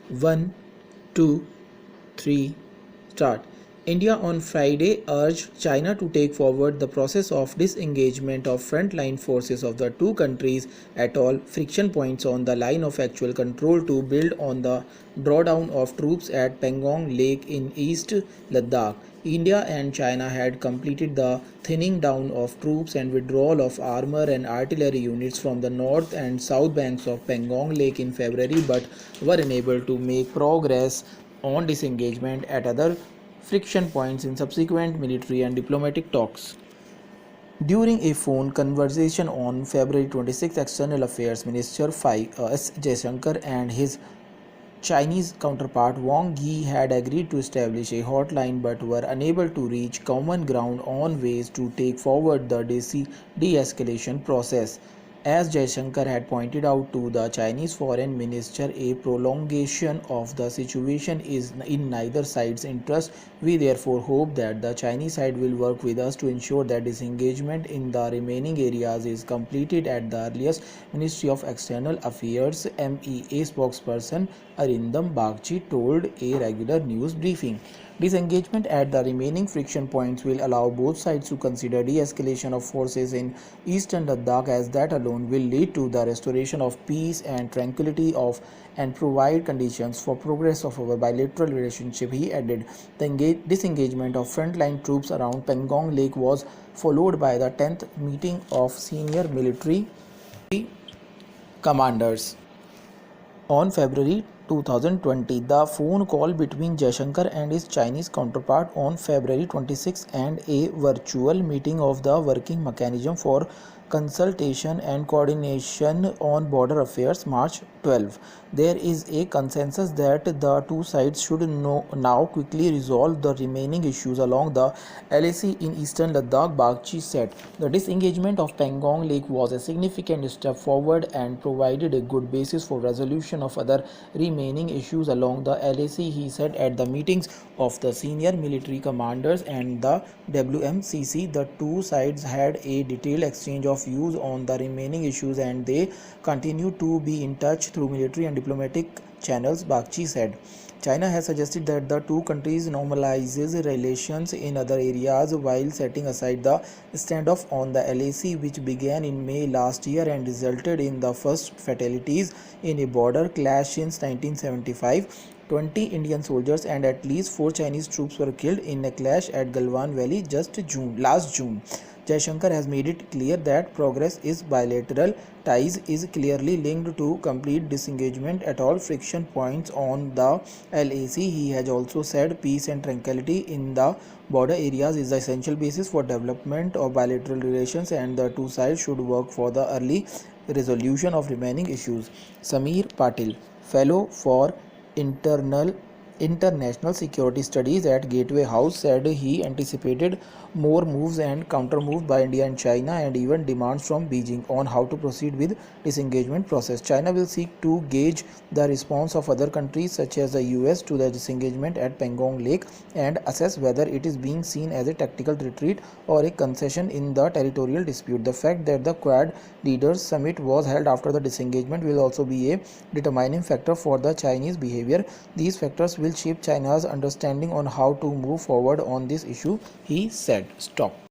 One, two, three, start. India on Friday urged China to take forward the process of disengagement of frontline forces of the two countries at all friction points on the line of actual control to build on the drawdown of troops at Pangong Lake in East Ladakh. India and China had completed the thinning down of troops and withdrawal of armor and artillery units from the north and south banks of Pangong Lake in February, but were unable to make progress on disengagement at other friction points in subsequent military and diplomatic talks. During a phone conversation on February 26, External Affairs Minister S. Jaishankar and his Chinese counterpart Wang Yi had agreed to establish a hotline but were unable to reach common ground on ways to take forward the de-escalation process. As Jaishankar had pointed out to the Chinese Foreign Minister, a prolongation of the situation is in neither side's interest. We therefore hope that the Chinese side will work with us to ensure that disengagement in the remaining areas is completed at the earliest. Ministry of External Affairs MEA spokesperson Arindam Bagchi told a regular news briefing. Disengagement at the remaining friction points will allow both sides to consider de-escalation of forces in eastern Ladakh, as that alone will lead to the restoration of peace and tranquility and provide conditions for progress of our bilateral relationship, he added. The disengagement of frontline troops around Pangong Lake was followed by the 10th meeting of senior military commanders. On February 2020, the phone call between Jaishankar and his Chinese counterpart on February 26 and a virtual meeting of the Working Mechanism for Consultation and Coordination on Border Affairs March 12. There is a consensus that the two sides should now quickly resolve the remaining issues along the LAC in eastern Ladakh, Bagchi said. The disengagement of Pangong Lake was a significant step forward and provided a good basis for resolution of other remaining issues along the LAC, he said at the meetings of the senior military commanders and the WMCC. The two sides had a detailed exchange of views on the remaining issues and they continue to be in touch through military and diplomatic channels, Bagchi said. China has suggested that the two countries normalizes relations in other areas while setting aside the standoff on the LAC, which began in May last year and resulted in the first fatalities in a border clash since 1975. 20 Indian soldiers and at least 4 Chinese troops were killed in a clash at Galwan Valley last June. Jaishankar has made it clear that progress is bilateral ties is clearly linked to complete disengagement at all friction points on the LAC. He has also said peace and tranquility in the border areas is the essential basis for development of bilateral relations and the two sides should work for the early resolution of remaining issues. Sameer Patil, fellow for International Security Studies at Gateway House, said he anticipated more moves and counter moves by India and China and even demands from Beijing on how to proceed with disengagement process. China will seek to gauge the response of other countries such as the US to the disengagement at Pangong Lake and assess whether it is being seen as a tactical retreat or a concession in the territorial dispute. The fact that the Quad leaders summit was held after the disengagement will also be a determining factor for the Chinese behavior. These factors will shape China's understanding on how to move forward on this issue, he said. Stop.